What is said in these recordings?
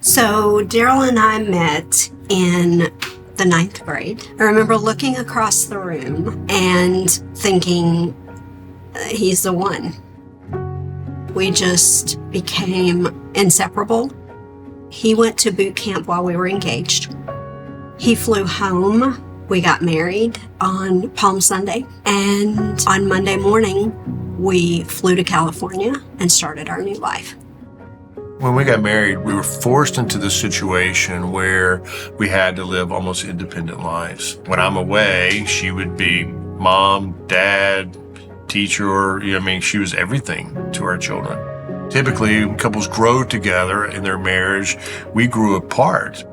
So Darrell and I met in the 9th grade. I remember looking across the room and thinking, he's the one. We just became inseparable. He went to boot camp while we were engaged. He flew home. We got married on Palm Sunday. And on Monday morning, we flew to California and started our new life. When we got married, we were forced into this situation where we had to live almost independent lives. When I'm away, she would be mom, dad, teacher, she was everything to our children. Typically, when couples grow together in their marriage, we grew apart.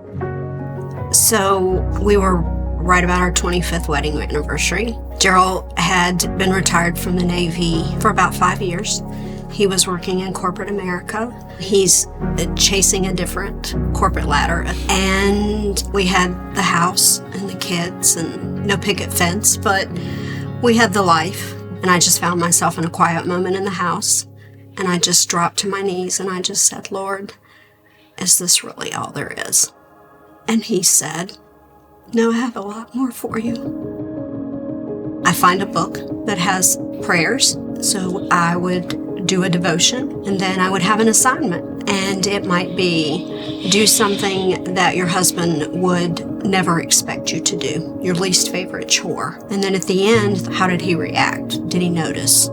So we were right about our 25th wedding anniversary. Darrell had been retired from the Navy for about 5 years. He was working in corporate America. He's chasing a different corporate ladder. And we had the house and the kids and no picket fence, but we had the life. And I just found myself in a quiet moment in the house. And I just dropped to my knees and I just said, Lord, is this really all there is? And he said, no, I have a lot more for you. I find a book that has prayers. So I would do a devotion and then I would have an assignment. And it might be do something that your husband would never expect you to do, your least favorite chore. And then at the end, how did he react? Did he notice?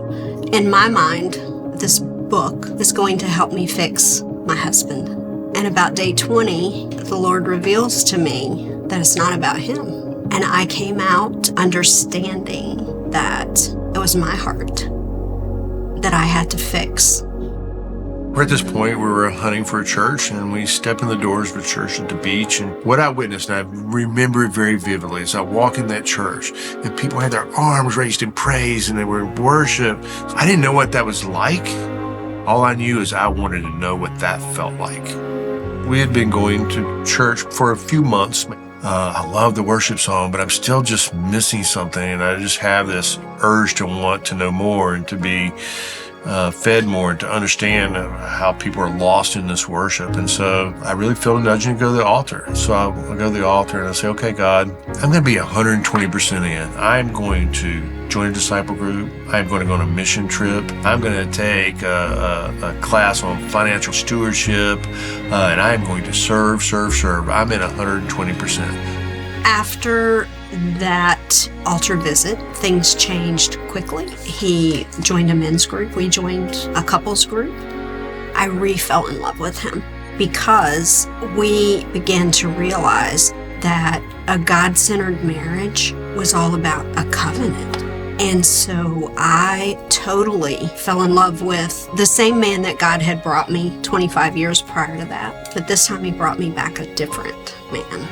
In my mind, this book is going to help me fix my husband. And about day 20, the Lord reveals to me that it's not about him. And I came out understanding that it was my heart that I had to fix. We're at this point where we're hunting for a church, and we step in the doors of a church at the beach. And what I witnessed, and I remember it very vividly, as I walk in that church, and people had their arms raised in praise, and they were in worship. I didn't know what that was like. All I knew is I wanted to know what that felt like. We had been going to church for a few months. I love the worship song, but I'm still just missing something, and I just have this urge to want to know more and to be fed more and to understand how people are lost in this worship. And so I really feel a nudging to go to the altar. So I go to the altar and I say, okay, God, I'm going to be 120% in. I'm going to join a disciple group. I'm going to go on a mission trip. I'm going to take a class on financial stewardship, and I'm going to serve. I'm in 120%. After that altar visit, things changed quickly. He joined a men's group. We joined a couples group. I fell in love with him because we began to realize that a God-centered marriage was all about a covenant. And so I totally fell in love with the same man that God had brought me 25 years prior to that. But this time he brought me back a different man.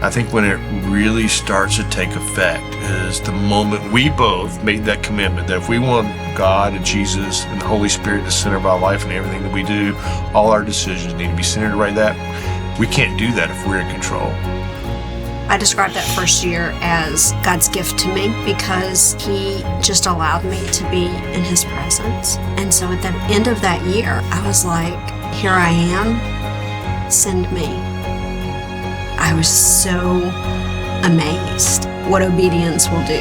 I think when it really starts to take effect is the moment we both made that commitment that if we want God and Jesus and the Holy Spirit to center of our life and everything that we do, all our decisions need to be centered right that. We can't do that if we're in control. I describe that first year as God's gift to me because he just allowed me to be in his presence. And so at the end of that year, I was like, here I am, send me. I was so amazed what obedience will do.